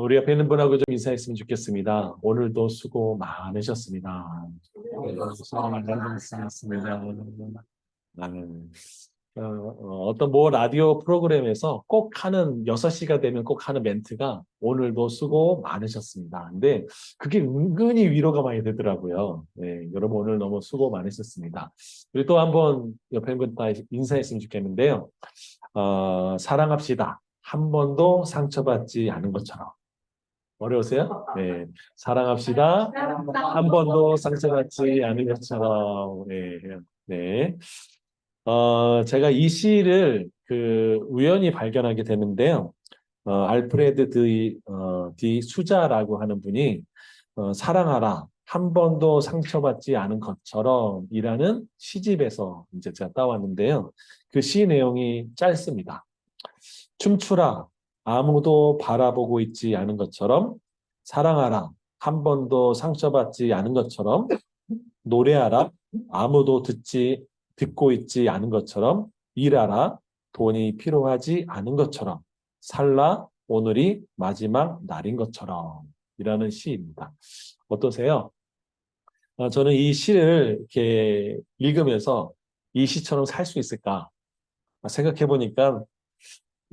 우리 옆에 있는 분하고 좀 인사했으면 좋겠습니다. 오늘도 수고 많으셨습니다. 수고 많으셨습니다. 나는 어떤 뭐 라디오 프로그램에서 꼭 하는 6시가 되면 꼭 하는 멘트가 오늘도 수고 많으셨습니다. 근데 그게 은근히 위로가 많이 되더라고요. 네, 여러분 오늘 너무 수고 많으셨습니다. 우리 또 한번 옆에 있는 분 인사했으면 좋겠는데요. 사랑합시다. 한 번도 상처받지 않은 것처럼. 어려우세요? 네. 사랑합시다. 한 번도 상처받지 않은 것처럼. 네. 네. 제가 이 시를 우연히 발견하게 되는데요. 알프레드 디 수자라고 하는 분이 사랑하라. 한 번도 상처받지 않은 것처럼 이라는 시집에서 이제 제가 따왔는데요. 그 시 내용이 짧습니다. 춤추라. 아무도 바라보고 있지 않은 것처럼 사랑하라. 한 번도 상처받지 않은 것처럼 노래하라. 아무도 듣고 있지 않은 것처럼 일하라. 돈이 필요하지 않은 것처럼 살라. 오늘이 마지막 날인 것처럼 이라는 시입니다. 어떠세요? 저는 이 시를 이렇게 읽으면서 이 시처럼 살 수 있을까 생각해 보니까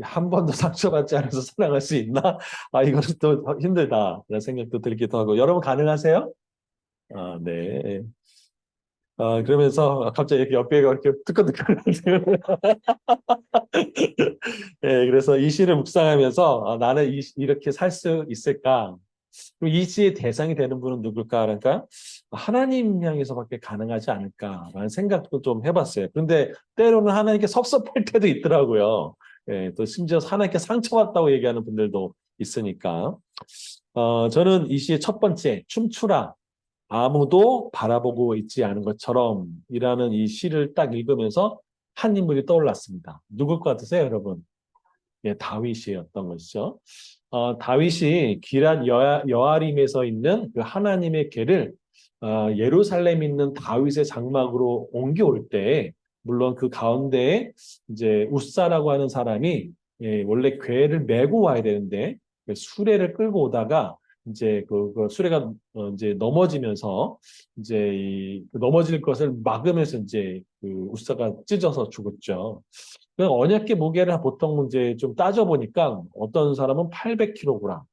한 번도 상처받지 않아서 살아갈 수 있나? 이거는 또 힘들다. 그런 생각도 들기도 하고. 여러분 가능하세요? 네. 그러면서 갑자기 이렇게 옆에가 이렇게 뜨끈뜨끈. 네, 그래서 이 시를 묵상하면서 나는 이렇게 살 수 있을까? 그리고 이 시의 대상이 되는 분은 누굴까? 그러니까 하나님 향해서밖에 가능하지 않을까라는 생각도 좀 해봤어요. 그런데 때로는 하나님께 섭섭할 때도 있더라고요. 예, 또 심지어 하나님께 상처받다고 얘기하는 분들도 있으니까. 저는 이 시의 첫 번째, 춤추라. 아무도 바라보고 있지 않은 것처럼 이라는 이 시를 딱 읽으면서 한 인물이 떠올랐습니다. 누굴 것 같으세요, 여러분? 예, 다윗이었던 것이죠. 다윗이 기럇 여아림에서 있는 그 하나님의 궤를 예루살렘에 있는 다윗의 장막으로 옮겨올 때, 물론 그 가운데에 이제 웃사라고 하는 사람이 원래 궤를 메고 와야 되는데 그 수레를 끌고 오다가 이제 그 수레가 이제 넘어지면서 이제 그 넘어질 것을 막으면서 이제 그 웃사가 찢어서 죽었죠. 그 언약계 무게를 보통 이제 좀 따져보니까 어떤 사람은 800kg.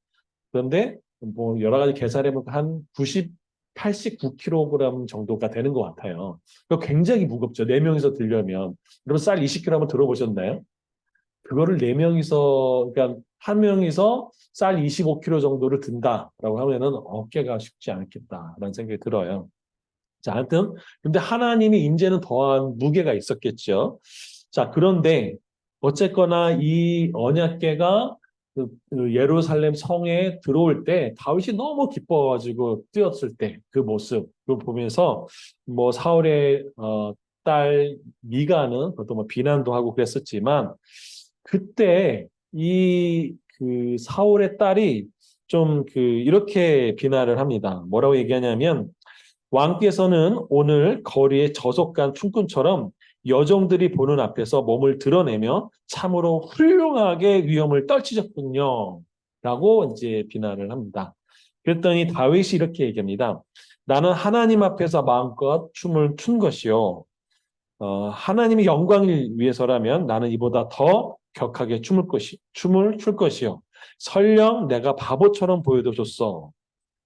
그런데 뭐 여러 가지 계산해보면 한 90, 89kg 정도가 되는 것 같아요. 그 굉장히 무겁죠. 네명이서 들려면. 여러분 쌀 20kg 한번 들어보셨나요? 그거를 네명이서 그러니까 한 명이서 쌀 25kg 정도를 든다라고 하면은 어깨가 쉽지 않겠다라는 생각이 들어요. 자, 하여튼 근데 하나님이 이제는 더한 무게가 있었겠죠. 자, 그런데 어쨌거나 이 언약궤가 그 예루살렘 성에 들어올 때 다윗이 너무 기뻐가지고 뛰었을 때 그 모습 그 보면서 뭐 사울의 딸 미가는 그것도 뭐 비난도 하고 그랬었지만 그때 이 그 사울의 딸이 좀 이렇게 비난을 합니다. 뭐라고 얘기하냐면 왕께서는 오늘 거리의 저속한 춤꾼처럼 여종들이 보는 앞에서 몸을 드러내며 참으로 훌륭하게 위험을 떨치셨군요. 라고 이제 비난을 합니다. 그랬더니 다윗이 이렇게 얘기합니다. 나는 하나님 앞에서 마음껏 춤을 춘 것이요. 하나님의 영광을 위해서라면 나는 이보다 더 격하게 춤을 출 것이요. 설령 내가 바보처럼 보여도 좋소.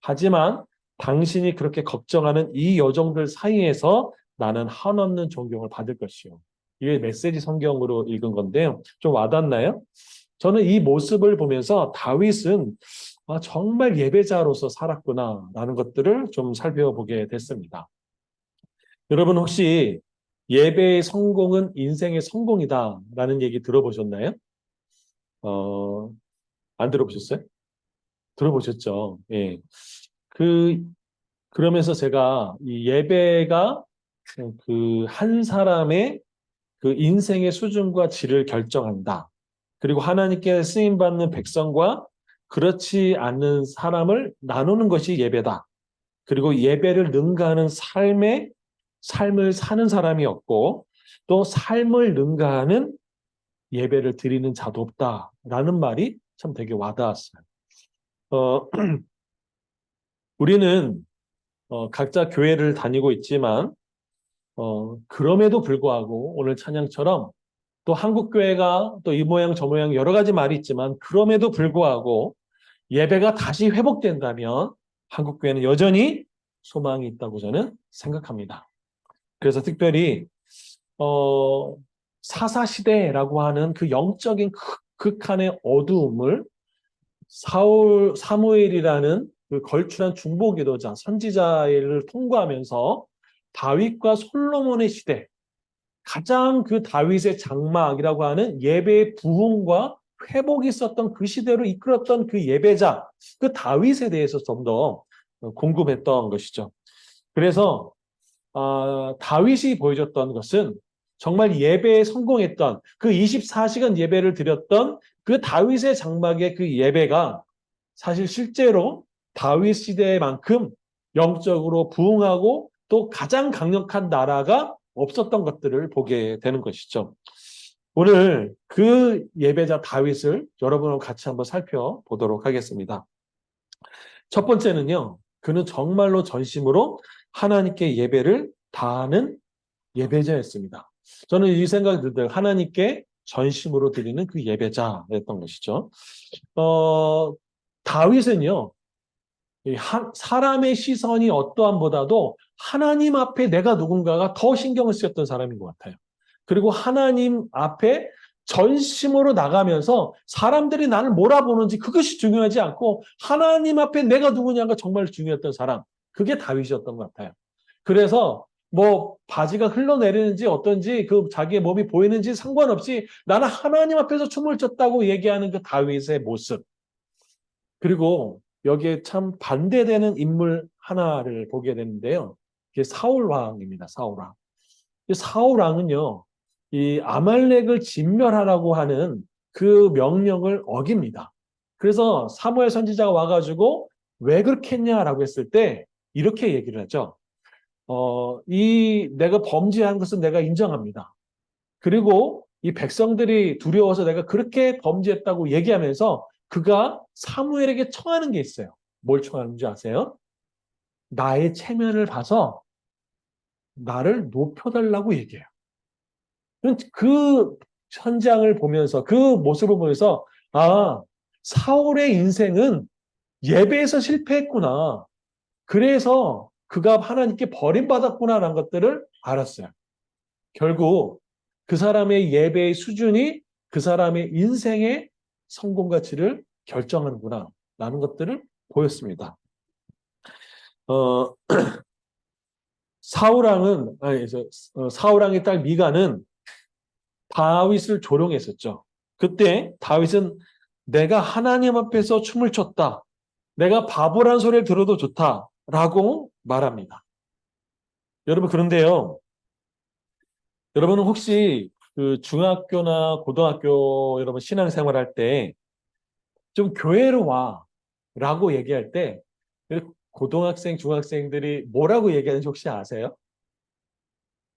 하지만 당신이 그렇게 걱정하는 이 여종들 사이에서 나는 한없는 존경을 받을 것이요. 이게 메시지 성경으로 읽은 건데요. 좀 와닿나요? 저는 이 모습을 보면서 다윗은 정말 예배자로서 살았구나라는 것들을 좀 살펴보게 됐습니다. 여러분 혹시 예배의 성공은 인생의 성공이다라는 얘기 들어보셨나요? 어, 안 들어보셨어요? 들어보셨죠? 예. 그 그러면서 제가 이 예배가 그 한 사람의 그 인생의 수준과 질을 결정한다. 그리고 하나님께 쓰임 받는 백성과 그렇지 않는 사람을 나누는 것이 예배다. 그리고 예배를 능가하는 삶을 사는 사람이 없고 또 삶을 능가하는 예배를 드리는 자도 없다라는 말이 참 되게 와닿았어요. 어, 우리는 각자 교회를 다니고 있지만 그럼에도 불구하고 오늘 찬양처럼 또 한국 교회가 또 이 모양 저 모양 여러 가지 말이 있지만 그럼에도 불구하고 예배가 다시 회복된다면 한국 교회는 여전히 소망이 있다고 저는 생각합니다. 그래서 특별히 사사시대라고 하는 그 영적인 극한의 어두움을 사무엘이라는 그 걸출한 중보기도자, 선지자를 통과하면서 다윗과 솔로몬의 시대, 가장 그 다윗의 장막이라고 하는 예배의 부흥과 회복이 있었던 그 시대로 이끌었던 그 예배자, 그 다윗에 대해서 좀 더 궁금했던 것이죠. 그래서 다윗이 보여줬던 것은 정말 예배에 성공했던 그 24시간 예배를 드렸던 그 다윗의 장막의 그 예배가 사실 실제로 다윗 시대만큼 영적으로 부흥하고 또 가장 강력한 나라가 없었던 것들을 보게 되는 것이죠. 오늘 그 예배자 다윗을 여러분과 같이 한번 살펴보도록 하겠습니다. 첫 번째는요, 그는 정말로 전심으로 하나님께 예배를 다하는 예배자였습니다. 저는 이 생각이 들어요. 하나님께 전심으로 드리는 그 예배자였던 것이죠. 어, 다윗은요, 사람의 시선이 어떠함보다도 하나님 앞에 내가 누군가가 더 신경을 쓰였던 사람인 것 같아요. 그리고 하나님 앞에 전심으로 나가면서 사람들이 나를 몰아보는지 그것이 중요하지 않고 하나님 앞에 내가 누구냐가 정말 중요했던 사람. 그게 다윗이었던 것 같아요. 그래서 뭐 바지가 흘러내리는지 어떤지 그 자기의 몸이 보이는지 상관없이 나는 하나님 앞에서 춤을 췄다고 얘기하는 그 다윗의 모습. 그리고 여기에 참 반대되는 인물 하나를 보게 되는데요. 그게 사울 왕입니다. 사울 왕. 이 사울 왕은요, 이 아말렉을 진멸하라고 하는 그 명령을 어깁니다. 그래서 사무엘 선지자가 와가지고 왜 그렇게 했냐라고 했을 때 이렇게 얘기를 하죠. 이 내가 범죄한 것은 내가 인정합니다. 그리고 이 백성들이 두려워서 내가 그렇게 범죄했다고 얘기하면서 그가 사무엘에게 청하는 게 있어요. 뭘 청하는지 아세요? 나의 체면을 봐서 나를 높여달라고 얘기해요. 그 현장을 보면서 그 모습을 보면서 아, 사울의 인생은 예배에서 실패했구나. 그래서 그가 하나님께 버림받았구나라는 것들을 알았어요. 결국 그 사람의 예배의 수준이 그 사람의 인생의 성공 가치를 결정하는구나 라는 것들을 보였습니다. 어, 사울왕의 딸 미가는 다윗을 조롱했었죠. 그때 다윗은 내가 하나님 앞에서 춤을 췄다. 내가 바보란 소리를 들어도 좋다라고 말합니다. 여러분 그런데요. 여러분은 혹시 그 중학교나 고등학교 여러분 신앙생활 할 때 좀 교회로 와라고 얘기할 때 고등학생, 중학생들이 뭐라고 얘기하는지 혹시 아세요?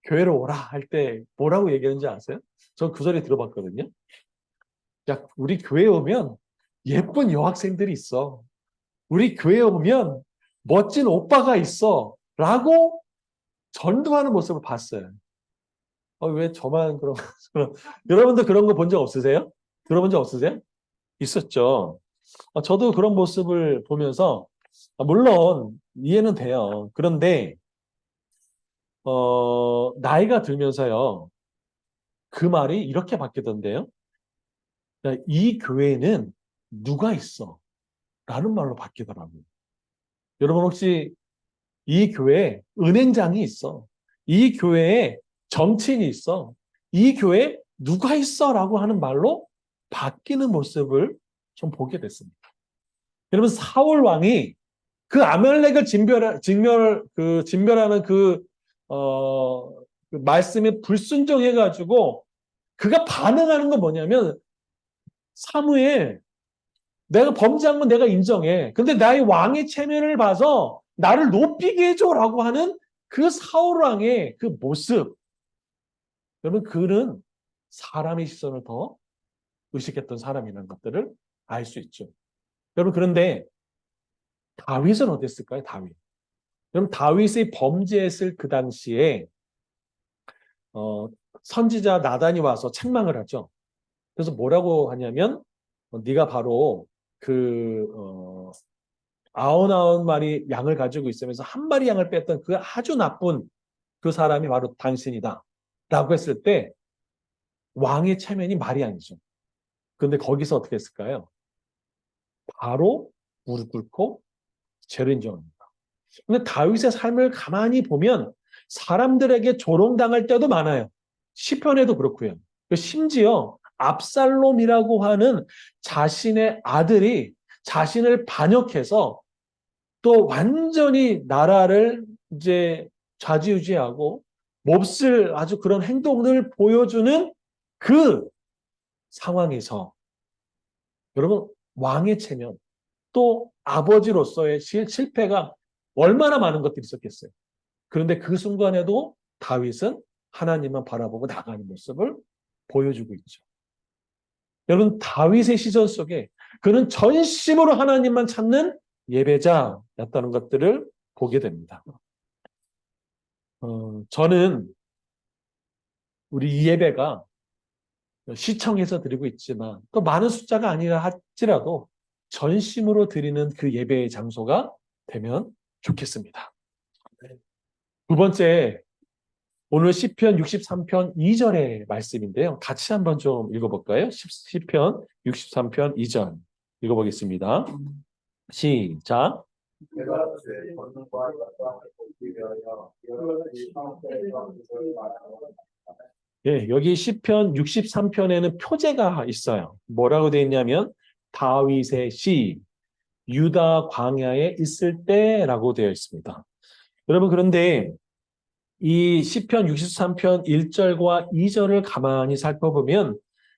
교회로 오라 할 때 뭐라고 얘기하는지 아세요? 전 그 소리 들어봤거든요. 야, 우리 교회에 오면 예쁜 여학생들이 있어. 우리 교회에 오면 멋진 오빠가 있어. 라고 전도하는 모습을 봤어요. 왜 저만 그런, 여러분도 그런 거 본 적 없으세요? 들어본 적 없으세요? 있었죠. 저도 그런 모습을 보면서, 물론 이해는 돼요. 그런데, 나이가 들면서요, 그 말이 이렇게 바뀌던데요. 야, 이 교회에는 누가 있어? 라는 말로 바뀌더라고요. 여러분 혹시 이 교회에 은행장이 있어? 이 교회에 정치인이 있어? 이 교회에 누가 있어? 라고 하는 말로 바뀌는 모습을 좀 보게 됐습니다. 여러분 사울 왕이 그 아말렉을 진멸하는 그 말씀에 불순종해가지고 그가 반응하는 건 뭐냐면 사무엘 내가 범죄한 건 내가 인정해. 근데 나의 왕의 체면을 봐서 나를 높이게 해줘라고 하는 그 사울 왕의 그 모습. 여러분 그는 사람의 시선을 더 의식했던 사람이라는 것들을 알 수 있죠. 여러분 그런데 다윗은 어땠을까요? 다윗. 그럼 다윗이 범죄했을 그 당시에 어, 선지자 나단이 와서 책망을 하죠. 그래서 뭐라고 하냐면 네가 바로 그 99마리 양을 가지고 있으면서 한 마리 양을 뺐던 그 아주 나쁜 그 사람이 바로 당신이다. 라고 했을 때 왕의 체면이 말이 아니죠. 그런데 거기서 어떻게 했을까요? 바로 무릎 꿇고 죄를 인정합니다. 근데 다윗의 삶을 가만히 보면 사람들에게 조롱당할 때도 많아요. 시편에도 그렇고요. 심지어 압살롬이라고 하는 자신의 아들이 자신을 반역해서 또 완전히 나라를 이제 좌지우지하고 몹쓸 아주 그런 행동을 보여주는 그 상황에서 여러분 왕의 체면 또 아버지로서의 실패가 얼마나 많은 것들이 있었겠어요. 그런데 그 순간에도 다윗은 하나님만 바라보고 나가는 모습을 보여주고 있죠. 여러분 다윗의 시선 속에 그는 전심으로 하나님만 찾는 예배자였다는 것들을 보게 됩니다. 저는 우리 이 예배가 시청해서 드리고 있지만 또 많은 숫자가 아니라 할지라도 전심으로 드리는 그 예배의 장소가 되면 좋겠습니다. 두 번째, 오늘 시편 63편 2절의 말씀인데요. 같이 한번 좀 읽어볼까요? 시편 63편 2절 읽어보겠습니다. 시작. 예, 여기 시편 63편에는 표제가 있어요. 뭐라고 되어 있냐면 다윗의 시, 유다 광야에 있을 때라고 되어 있습니다. 여러분 그런데 이 시편 63편 1절과 2절을 가만히 살펴보면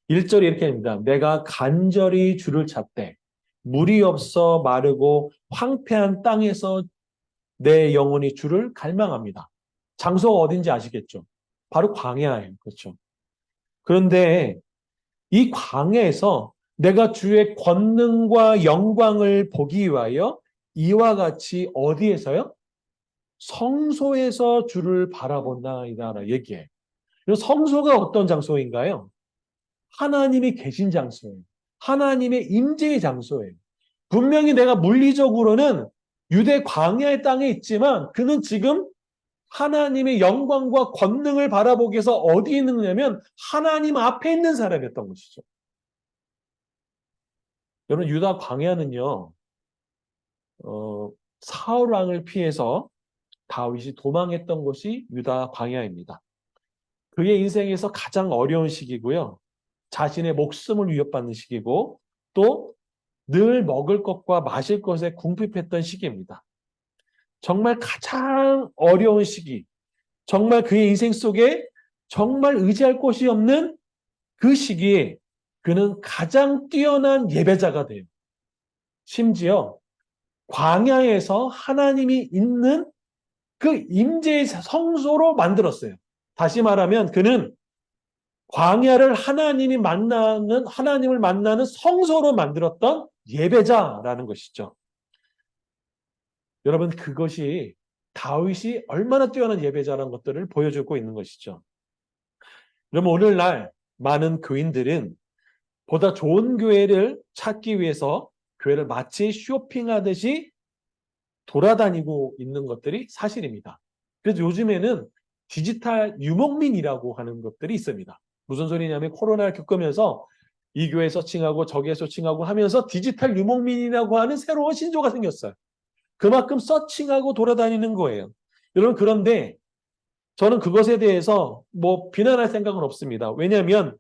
1절이 이렇게 됩니다. 내가 간절히 주를 찾되 물이 없어 마르고 황폐한 땅에서 내 영혼이 주를 갈망합니다. 장소가 어딘지 아시겠죠? 바로 광야예요. 그렇죠? 그런데 이 광야에서 내가 주의 권능과 영광을 보기 위하여 이와 같이 어디에서요? 성소에서 주를 바라본다이다 얘기해. 성소가 어떤 장소인가요? 하나님이 계신 장소예요. 하나님의 임재의 장소예요. 분명히 내가 물리적으로는 유대 광야의 땅에 있지만 그는 지금 하나님의 영광과 권능을 바라보기 위해서 어디에 있느냐면 하나님 앞에 있는 사람이었던 것이죠. 여러분 유다 광야는요. 사울 왕을 피해서 다윗이 도망했던 곳이 유다 광야입니다. 그의 인생에서 가장 어려운 시기고요. 자신의 목숨을 위협받는 시기고 또 늘 먹을 것과 마실 것에 궁핍했던 시기입니다. 정말 가장 어려운 시기, 정말 그의 인생 속에 정말 의지할 곳이 없는 그 시기에 그는 가장 뛰어난 예배자가 돼요. 심지어 광야에서 하나님이 있는 그 임재의 성소로 만들었어요. 다시 말하면 그는 광야를 하나님을 만나는 성소로 만들었던 예배자라는 것이죠. 여러분 그것이 다윗이 얼마나 뛰어난 예배자라는 것들을 보여주고 있는 것이죠. 여러분 오늘날 많은 교인들은 보다 좋은 교회를 찾기 위해서 교회를 마치 쇼핑하듯이 돌아다니고 있는 것들이 사실입니다. 그래서 요즘에는 디지털 유목민이라고 하는 것들이 있습니다. 무슨 소리냐면 코로나를 겪으면서 이 교회 서칭하고 저기에 서칭하고 하면서 디지털 유목민이라고 하는 새로운 신조가 생겼어요. 그만큼 서칭하고 돌아다니는 거예요. 여러분 그런데 저는 그것에 대해서 뭐 비난할 생각은 없습니다. 왜냐하면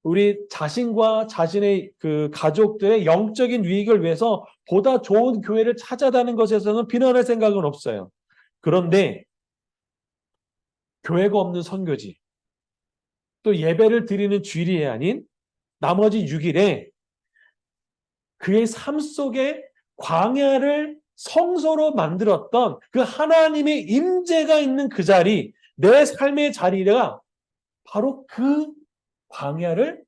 우리 자신과 자신의 그 가족들의 영적인 유익을 위해서 보다 좋은 교회를 찾아다니는 것에서는 비난할 생각은 없어요. 그런데 교회가 없는 선교지, 또 예배를 드리는 주일이 아닌 나머지 6일에 그의 삶 속에 광야를 성소로 만들었던 그 하나님의 임재가 있는 그 자리, 내 삶의 자리가 바로 그 광야를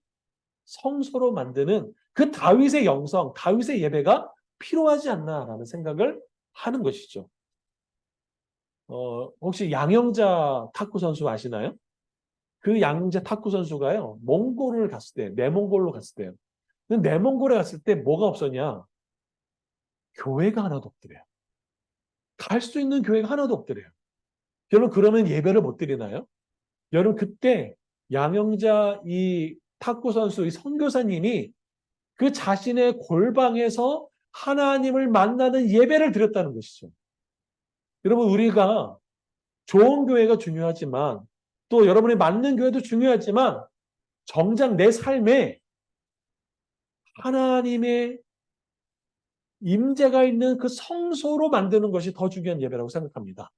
성소로 만드는 그 다윗의 영성, 다윗의 예배가 필요하지 않나라는 생각을 하는 것이죠. 혹시 양영자 탁구 선수 아시나요? 그 양영자 탁구 선수가요, 몽골을 갔을 때, 내몽골로 갔을 때요. 근데 내몽골에 갔을 때 뭐가 없었냐? 교회가 하나도 없더래요. 갈 수 있는 교회가 하나도 없더래요. 여러분, 그러면 예배를 못 드리나요? 여러분, 그때 양영자 이 탁구 선수, 이 선교사님이 그 자신의 골방에서 하나님을 만나는 예배를 드렸다는 것이죠. 여러분, 우리가 좋은 교회가 중요하지만 또 여러분이 맞는 교회도 중요하지만 정작 내 삶에 하나님의 임재가 있는 그 성소로 만드는 것이 더 중요한 예배라고 생각합니다.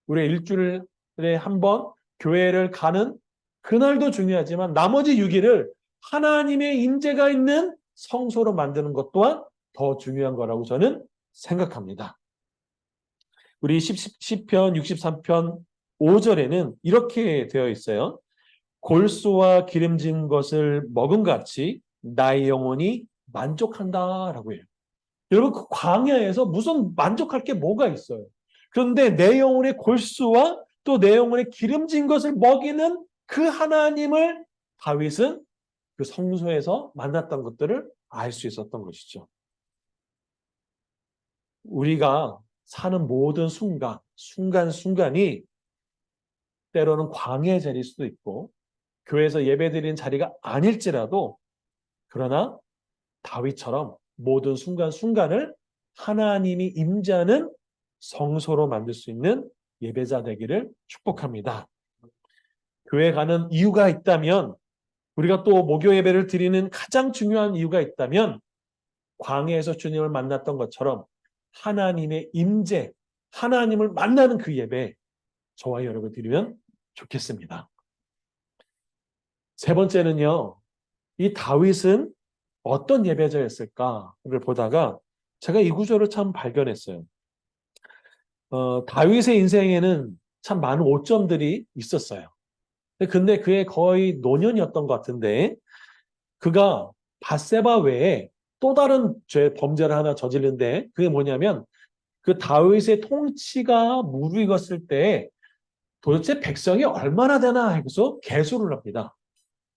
우리 일주일에 한 번 교회를 가는 그날도 중요하지만 나머지 6일을 하나님의 임재가 있는 성소로 만드는 것 또한 더 중요한 거라고 저는 생각합니다. 우리 시편 63편 5절에는 이렇게 되어 있어요. 골수와 기름진 것을 먹은 같이 나의 영혼이 만족한다라고 해요. 여러분, 그 광야에서 무슨 만족할 게 뭐가 있어요? 그런데 내 영혼의 골수와 또 내 영혼의 기름진 것을 먹이는 그 하나님을 다윗은 그 성소에서 만났던 것들을 알 수 있었던 것이죠. 우리가 사는 모든 순간순간이 때로는 광야의 자리일 수도 있고 교회에서 예배드리는 자리가 아닐지라도 그러나 다윗처럼 모든 순간순간을 하나님이 임재하는 성소로 만들 수 있는 예배자 되기를 축복합니다. 교회 가는 이유가 있다면 우리가 또 목요 예배를 드리는 가장 중요한 이유가 있다면 광야에서 주님을 만났던 것처럼 하나님의 임재, 하나님을 만나는 그 예배 저와 여러분 드리면 좋겠습니다. 세 번째는요. 이 다윗은 어떤 예배자였을까를 보다가 제가 이 구절을 참 발견했어요. 다윗의 인생에는 참 많은 오점들이 있었어요. 근데 그의 거의 노년이었던 것 같은데 그가 밧세바 외에 또 다른 범죄를 하나 저지른데 그게 뭐냐면 그 다윗의 통치가 무르익었을 때 도대체 백성이 얼마나 되나 해서 계수를 합니다.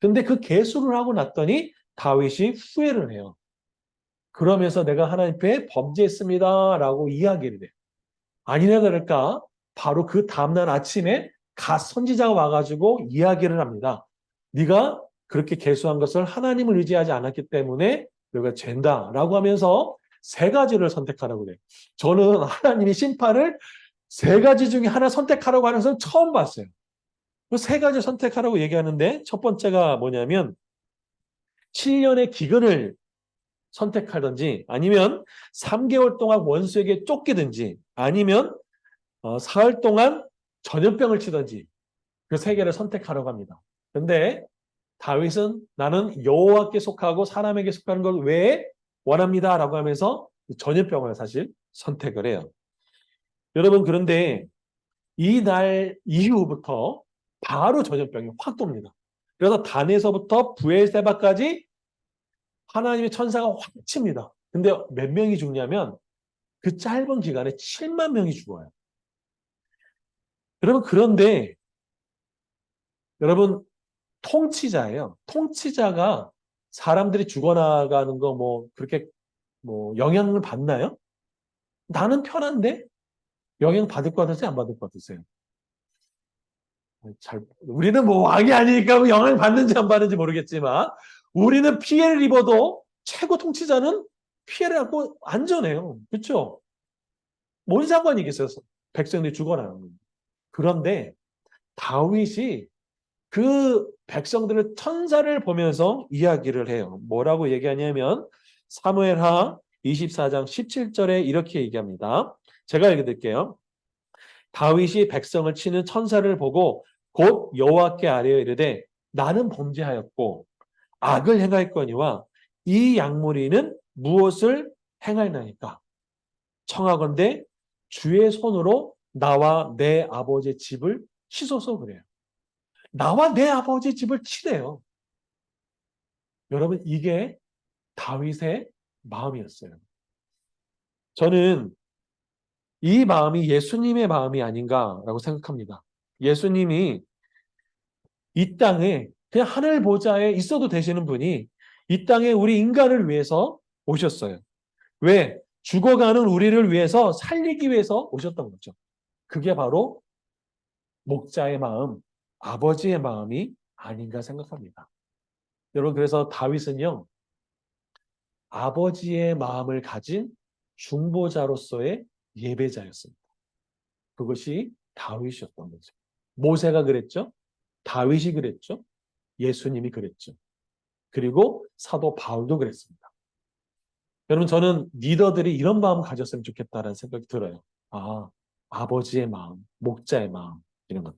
근데 그 계수를 하고 났더니 다윗이 후회를 해요. 그러면서 내가 하나님 앞에 범죄했습니다라고 이야기를 해요. 아니나 다를까 바로 그 다음날 아침에 갓 선지자가 와가지고 이야기를 합니다. 네가 그렇게 계수한 것을 하나님을 의지하지 않았기 때문에 너가 죄다라고 하면서 세 가지를 선택하라고 그래요. 저는 하나님이 심판을 세 가지 중에 하나 선택하라고 하는 것을 처음 봤어요. 그 세 가지 선택하라고 얘기하는데 첫 번째가 뭐냐면 7년의 기근을 선택하든지 아니면 3개월 동안 원수에게 쫓기든지 아니면 사흘 동안 전염병을 치든지 그 세 개를 선택하라고 합니다. 그런데 다윗은 나는 여호와께 속하고 사람에게 속하는 것 외에 원합니다라고 하면서 전염병을 사실 선택을 해요. 여러분 그런데 이 날 이후부터 바로 전염병이 확 돕니다. 그래서 단에서부터 부엘세바까지 하나님의 천사가 확 칩니다. 근데 몇 명이 죽냐면 그 짧은 기간에 7만 명이 죽어요. 여러분 그런데 여러분 통치자예요. 통치자가 사람들이 죽어나가는 거 뭐 그렇게 뭐 영향을 받나요? 나는 편한데 영향 받을 것 같으세요? 안 받을 것 같으세요? 우리는 뭐 왕이 아니니까 뭐 영향 받는지 안 받는지 모르겠지만 우리는 피해를 입어도 최고 통치자는 피해를 안고 안전해요. 그렇죠? 뭔 상관이겠어요? 백성들이 죽어나가는. 그런데 다윗이 그 백성들을 천사를 보면서 이야기를 해요. 뭐라고 얘기하냐면 사무엘하 24장 17절에 이렇게 얘기합니다. 제가 읽어드릴게요. 다윗이 백성을 치는 천사를 보고 곧 여호와께 아뢰어 이르되 나는 범죄하였고 악을 행하였거니와 이 양무리는 무엇을 행하였나이까 청하건대 주의 손으로 나와 내 아버지의 집을 치소서 그래요. 나와 내 아버지의 집을 치래요. 여러분 이게 다윗의 마음이었어요. 저는 이 마음이 예수님의 마음이 아닌가라고 생각합니다. 예수님이 이 땅에 그냥 하늘 보좌에 있어도 되시는 분이 이 땅에 우리 인간을 위해서 오셨어요. 왜? 죽어가는 우리를 위해서 살리기 위해서 오셨던 거죠. 그게 바로 목자의 마음, 아버지의 마음이 아닌가 생각합니다. 여러분, 그래서 다윗은요, 아버지의 마음을 가진 중보자로서의 예배자였습니다. 그것이 다윗이었던 거죠. 모세가 그랬죠. 다윗이 그랬죠. 예수님이 그랬죠. 그리고 사도 바울도 그랬습니다. 여러분, 저는 리더들이 이런 마음 가졌으면 좋겠다라는 생각이 들어요. 아, 아버지의 마음, 목자의 마음, 이런 것.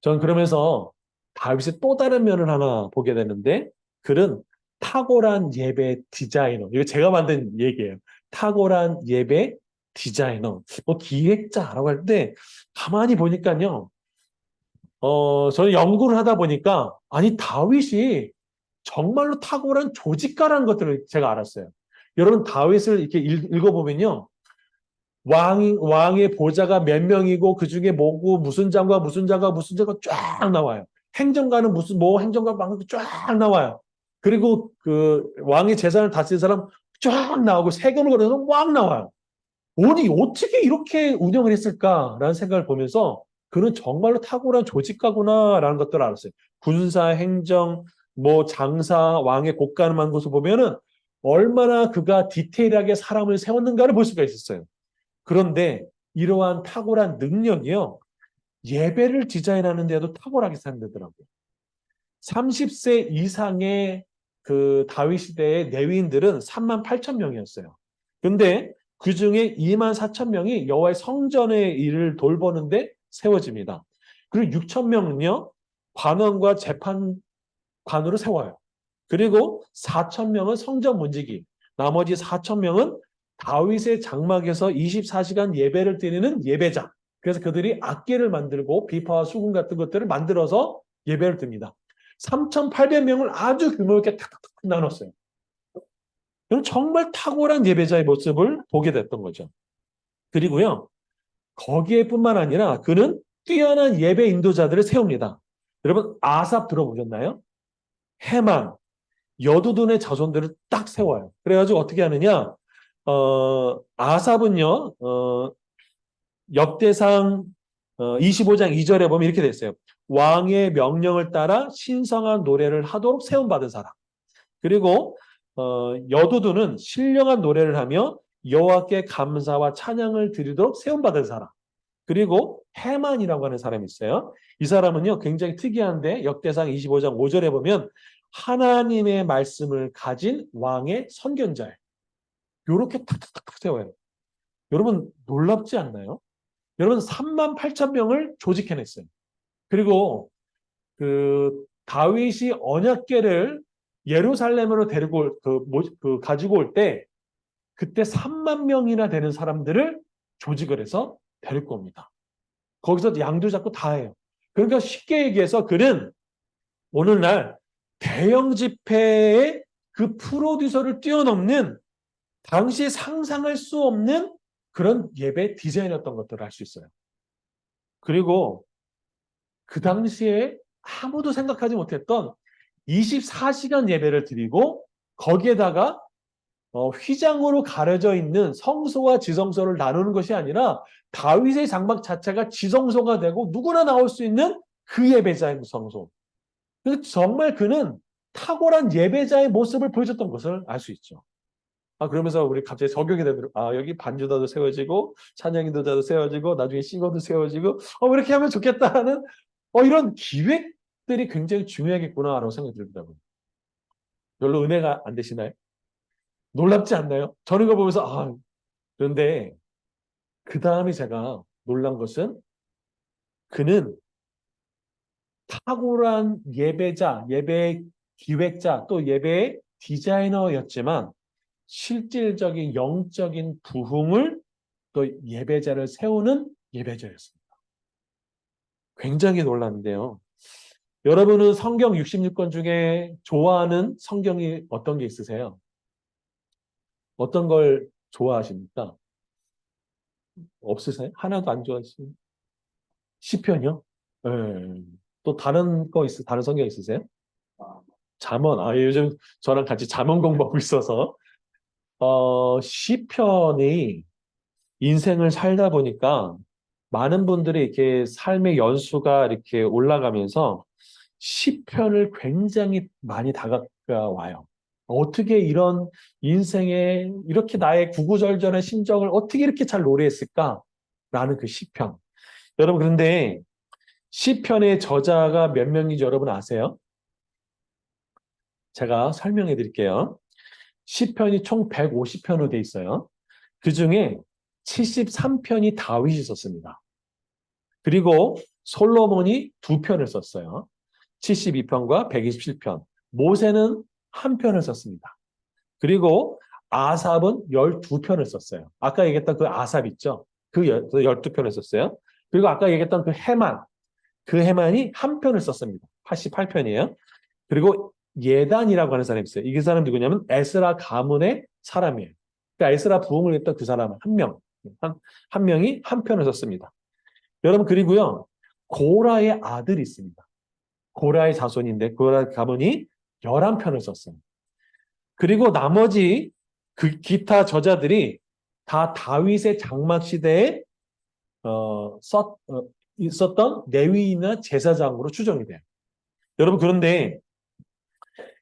저는 그러면서 다윗의 또 다른 면을 하나 보게 되는데, 그는 탁월한 예배 디자이너. 이거 제가 만든 얘기예요. 탁월한 예배 디자이너. 뭐 기획자라고 할 때, 가만히 보니까요, 저는 연구를 하다 보니까, 아니, 다윗이 정말로 탁월한 조직가라는 것들을 제가 알았어요. 여러분, 다윗을 이렇게 읽어보면요. 왕의 보좌가 몇 명이고, 그 중에 뭐고, 무슨 장과 무슨 장과 무슨 장과 쫙 나와요. 행정가는 무슨, 뭐, 행정가 쫙 나와요. 그리고 그 왕의 재산을 다스린 사람 쫙 나오고, 세금을 걸어서 꽉 나와요. 아니, 어떻게 이렇게 운영을 했을까라는 생각을 보면서 그는 정말로 탁월한 조직가구나라는 것들을 알았어요. 군사, 행정, 뭐 장사, 왕의 곳간만 것을 보면은 얼마나 그가 디테일하게 사람을 세웠는가를 볼 수가 있었어요. 그런데 이러한 탁월한 능력이요. 예배를 디자인하는 데도 탁월하게 사용되더라고요. 30세 이상의 그 다윗 시대의 레위인들은 3만 8천 명이었어요. 근데 그 중에 2만 4천 명이 여호와의 성전의 일을 돌보는데 세워집니다. 그리고 6천 명은요, 관원과 재판관으로 세워요. 그리고 4천 명은 성전 문지기, 나머지 4천 명은 다윗의 장막에서 24시간 예배를 드리는 예배자. 그래서 그들이 악기를 만들고 비파와 수금 같은 것들을 만들어서 예배를 드립니다. 3,800명을 아주 규모 있게 탁탁탁 나눴어요. 정말 탁월한 예배자의 모습을 보게 됐던 거죠. 그리고요, 거기에뿐만 아니라 그는 뛰어난 예배 인도자들을 세웁니다. 여러분, 아삽 들어보셨나요? 해만, 여두둔의 자손들을 딱 세워요. 그래가지고 어떻게 하느냐? 아삽은요, 역대상 25장 2절에 보면 이렇게 됐어요. 왕의 명령을 따라 신성한 노래를 하도록 세움받은 사람. 그리고 여두두는 신령한 노래를 하며 여호와께 감사와 찬양을 드리도록 세움받은 사람. 그리고 해만이라고 하는 사람이 있어요. 이 사람은요, 굉장히 특이한데 역대상 25장 5절에 보면 하나님의 말씀을 가진 왕의 선견자예요. 이렇게 탁탁탁 세워요. 여러분 놀랍지 않나요? 여러분 3만 8천 명을 조직해냈어요. 그리고 그 다윗이 언약궤를 예루살렘으로 데리고 가지고 올 때 그때 3만 명이나 되는 사람들을 조직을 해서 데리고 옵니다. 거기서 양도 잡고 다 해요. 그러니까 쉽게 얘기해서 그는 오늘날 대형 집회의 그 프로듀서를 뛰어넘는 당시에 상상할 수 없는 그런 예배 디자인이었던 것들을 알 수 있어요. 그리고 그 당시에 아무도 생각하지 못했던 24시간 예배를 드리고 거기에다가 휘장으로 가려져 있는 성소와 지성소를 나누는 것이 아니라 다윗의 장막 자체가 지성소가 되고 누구나 나올 수 있는 그 예배자의 성소. 그래서 정말 그는 탁월한 예배자의 모습을 보여줬던 것을 알 수 있죠. 그러면서 우리 갑자기 적용이 되면, 여기 반주자도 세워지고, 찬양인도자도 세워지고, 나중에 싱어도 세워지고, 이렇게 하면 좋겠다는, 이런 기획들이 굉장히 중요하겠구나라고 생각이 들더라고요. 별로 은혜가 안 되시나요? 놀랍지 않나요? 저는 이거 보면서, 그런데, 그 다음에 제가 놀란 것은, 그는 탁월한 예배자, 예배 기획자, 또 예배 디자이너였지만, 실질적인 영적인 부흥을 또 예배자를 세우는 예배자였습니다. 굉장히 놀랐는데요. 여러분은 성경 66권 중에 좋아하는 성경이 어떤 게 있으세요? 어떤 걸 좋아하십니까? 없으세요? 하나도 안 좋아하시요 시편이요? 예. 또 다른 거 다른 성경 있으세요? 잠언. 요즘 저랑 같이 잠언 공부하고 있어서 시편이 인생을 살다 보니까 많은 분들이 이렇게 삶의 연수가 이렇게 올라가면서 시편을 굉장히 많이 다가와요. 어떻게 이런 인생에 이렇게 나의 구구절절한 심정을 어떻게 이렇게 잘 노래했을까? 라는 그 시편. 여러분, 그런데 시편의 저자가 몇 명인지 여러분 아세요? 제가 설명해 드릴게요. 시편이 총 150편으로 돼 있어요. 그 중에 73편이 다윗이 썼습니다. 그리고 솔로몬이 2편을 썼어요. 72편과 127편. 모세는 1편을 썼습니다. 그리고 아삽은 12편을 썼어요. 아까 얘기했던 그 아삽 있죠? 그 12편을 썼어요. 그리고 아까 얘기했던 그 헤만, 그 헤만이 1편을 썼습니다. 88편이에요. 그리고 예단이라고 하는 사람이 있어요. 이 사람 누구냐면 에스라 가문의 사람이에요. 그러니까 에스라 부흥을 했던 그 사람은 한 명, 한 명이 1편을 썼습니다. 여러분, 그리고요, 고라의 아들이 있습니다. 고라의 자손인데 고라 가문이 11편을 썼어요. 그리고 나머지 그 기타 저자들이 다 다윗의 장막 시대에 있었던 레위인이나 제사장으로 추정이 돼요. 여러분, 그런데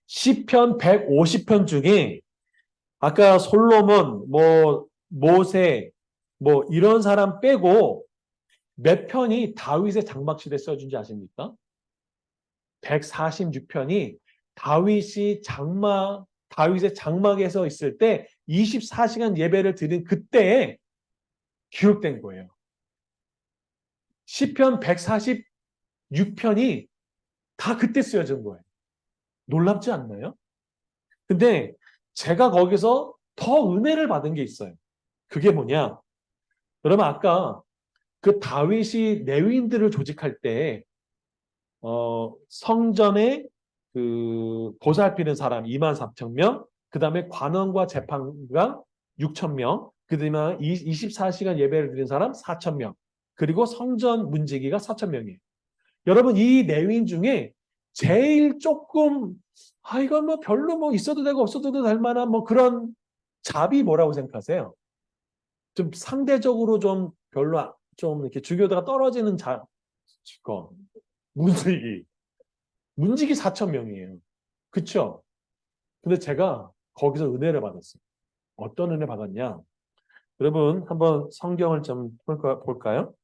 시편 150편 중에 아까 솔로몬, 모세, 이런 사람 빼고 몇 편이 다윗의 장막 시대에 써준지 아십니까? 146편이 다윗의 장막에서 있을 때 24시간 예배를 드린 그때에 기록된 거예요. 시편 146편이 다 그때 쓰여진 거예요. 놀랍지 않나요? 근데 제가 거기서 더 은혜를 받은 게 있어요. 그게 뭐냐? 여러분, 아까 그 다윗이 레위인들을 조직할 때 성전에 그 보살피는 사람 2만 4천 명, 그 다음에 관원과 재판관 6천 명, 그 다음에 24시간 예배를 드리는 사람 4천 명, 그리고 성전 문지기가 4천 명이에요. 여러분, 이 레위인 중에 제일 조금 이건 별로 있어도 되고 없어도 될 만한 그런 잡이 뭐라고 생각하세요? 좀 상대적으로 좀 별로 좀 이렇게 주교도가 떨어지는 거 문지기 4천 명이에요. 그쵸? 근데 제가 거기서 은혜를 받았어요. 어떤 은혜 받았냐? 여러분, 한번 성경을 좀 볼까요?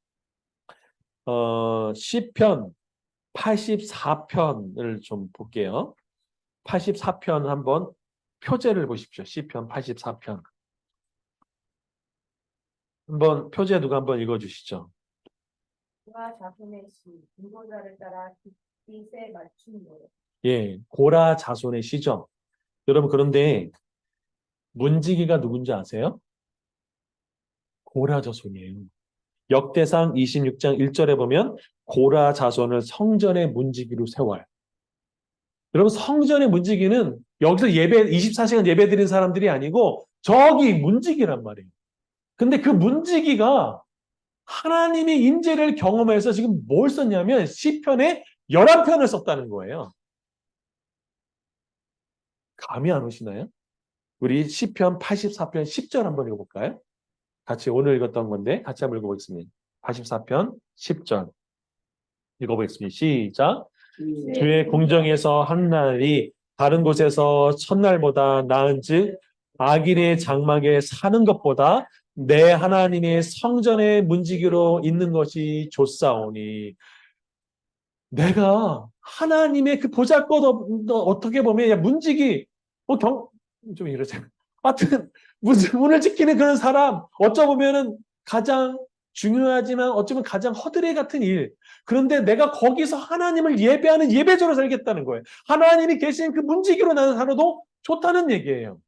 시편 84편을 좀 볼게요. 84편 한번 표제를 보십시오. 시편 84편. 한번 표제 누가 한번 읽어주시죠. 고라 자손의 시, 인도자를 따라 깃빛에 맞춘 노래. 예, 고라 자손의 시죠. 여러분, 그런데 문지기가 누군지 아세요? 고라 자손이에요. 역대상 26장 1절에 보면 고라 자손을 성전의 문지기로 세워요. 여러분, 성전의 문지기는 여기서 24시간 예배 드린 사람들이 아니고 저기 문지기란 말이에요. 근데 그 문지기가 하나님의 인재를 경험해서 지금 뭘 썼냐면 시편에 11편을 썼다는 거예요. 감이 안 오시나요? 우리 시편 84편 10절 한번 읽어볼까요? 같이 오늘 읽었던 건데 같이 한번 읽어보겠습니다. 84편 10절 읽어보겠습니다. 시작. 주의 공정에서 한 날이 다른 곳에서 첫날보다 나은즉 악인의 장막에 사는 것보다 내 하나님의 성전의 문지기로 있는 것이 좋사오니. 내가 하나님의 그 보잘것 어떻게 보면 야 문지기 좀 이러잖아. 하여튼 문을 지키는 그런 사람 어쩌보면은 가장 중요하지만 어쩌면 가장 허드레 같은 일. 그런데 내가 거기서 하나님을 예배하는 예배자로 살겠다는 거예요. 하나님이 계신 그 문지기로 나는 살아도 좋다는 얘기예요.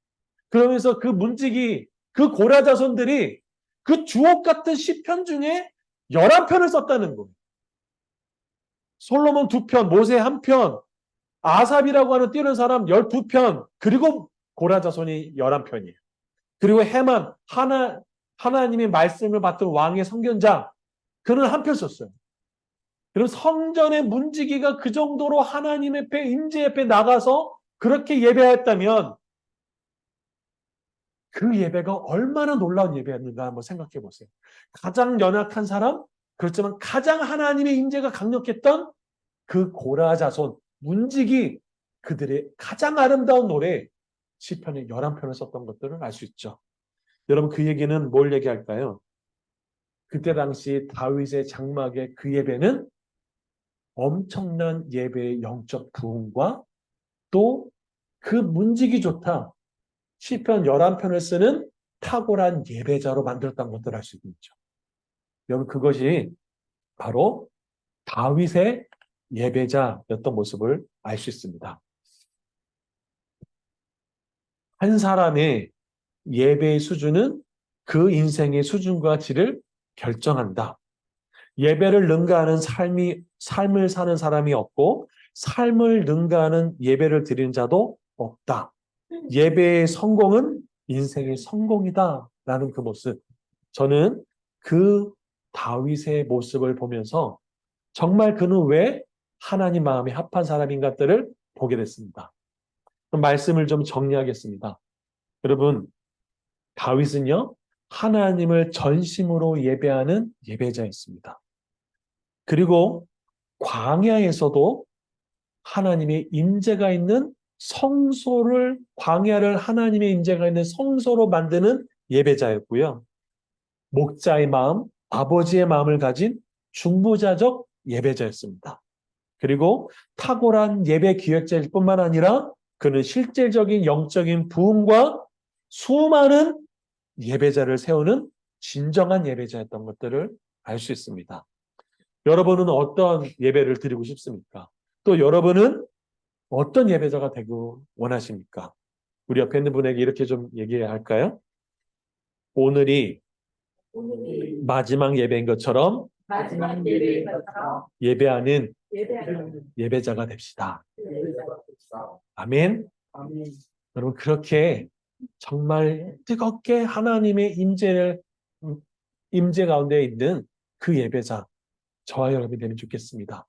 그러면서 그 문지기, 그 고라 자손들이 그 주옥 같은 시편 중에 11편을 썼다는 거예요. 솔로몬 2편, 모세 1편, 아삽이라고 하는 뛰는 사람 12편, 그리고 고라 자손이 11편이에요. 그리고 해만 하나님의 말씀을 받던 왕의 선견자, 그는 한편 썼어요. 그럼 성전의 문지기가 그 정도로 하나님 앞에, 임재 앞에 나가서 그렇게 예배했다면 그 예배가 얼마나 놀라운 예배였는가 한번 생각해 보세요. 가장 연약한 사람, 그렇지만 가장 하나님의 임재가 강력했던 그 고라 자손, 문지기, 그들의 가장 아름다운 노래, 시편의 11편을 썼던 것들을 알 수 있죠. 여러분, 그 얘기는 뭘 얘기할까요? 그때 당시 다윗의 장막의 그 예배는 엄청난 예배의 영적 부흥과 또 그 문지기 좋다, 시편 11편을 쓰는 탁월한 예배자로 만들었다는 것들을 알 수 있죠. 여러분, 그것이 바로 다윗의 예배자였던 모습을 알 수 있습니다. 한 사람의 예배의 수준은 그 인생의 수준과 질을 결정한다. 예배를 능가하는 삶을 사는 사람이 없고, 삶을 능가하는 예배를 드리는 자도 없다. 예배의 성공은 인생의 성공이다. 라는 그 모습. 저는 그 다윗의 모습을 보면서 정말 그는 왜 하나님 마음에 합한 사람인가들을 보게 됐습니다. 그럼 말씀을 좀 정리하겠습니다. 여러분, 다윗은요, 하나님을 전심으로 예배하는 예배자였습니다. 그리고 광야에서도 하나님의 임재가 있는 성소를, 광야를 하나님의 임재가 있는 성소로 만드는 예배자였고요. 목자의 마음, 아버지의 마음을 가진 중보자적 예배자였습니다. 그리고 탁월한 예배 기획자일 뿐만 아니라 그는 실질적인 영적인 부흥과 수많은 예배자를 세우는 진정한 예배자였던 것들을 알 수 있습니다. 여러분은 어떤 예배를 드리고 싶습니까? 또 여러분은 어떤 예배자가 되고 원하십니까? 우리 옆에 있는 분에게 이렇게 좀 얘기해야 할까요? 오늘이 오늘이 마지막 예배인 것처럼 마지막 예배인 것처럼 예배하는 예배하는 예배자가 됩시다. 예배자가 됐어. 아멘. 아멘. 여러분, 그렇게 정말 뜨겁게 하나님의 임재 가운데 있는 그 예배자, 저와 여러분이 되면 좋겠습니다.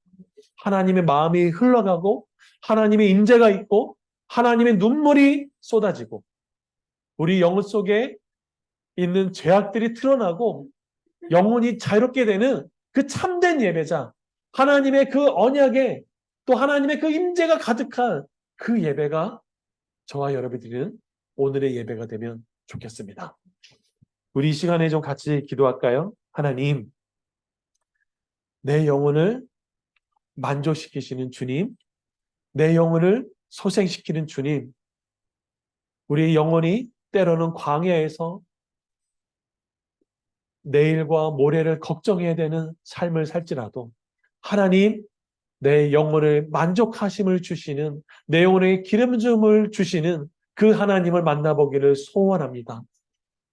하나님의 마음이 흘러가고 하나님의 임재가 있고 하나님의 눈물이 쏟아지고 우리 영혼 속에 있는 죄악들이 드러나고 영혼이 자유롭게 되는 그 참된 예배자, 하나님의 그 언약에 또 하나님의 그 임재가 가득한 그 예배가 저와 여러분들은 오늘의 예배가 되면 좋겠습니다. 우리 이 시간에 좀 같이 기도할까요? 하나님, 내 영혼을 만족시키시는 주님, 내 영혼을 소생시키는 주님, 우리 영혼이 때로는 광야에서 내일과 모레를 걱정해야 되는 삶을 살지라도 하나님, 내 영혼을 만족하심을 주시는, 내 영혼에 기름줌을 주시는 그 하나님을 만나보기를 소원합니다.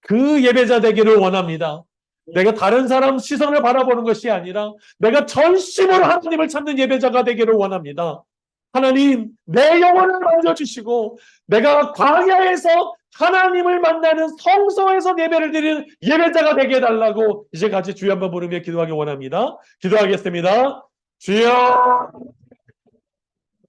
그 예배자 되기를 원합니다. 내가 다른 사람 시선을 바라보는 것이 아니라 내가 전심으로 하나님을 찾는 예배자가 되기를 원합니다. 하나님, 내 영혼을 만져주시고 내가 광야에서 하나님을 만나는 성소에서 예배를 드리는 예배자가 되게 해달라고 이제 같이 주여 한번 부르며 기도하기 원합니다. 기도하겠습니다. 주여,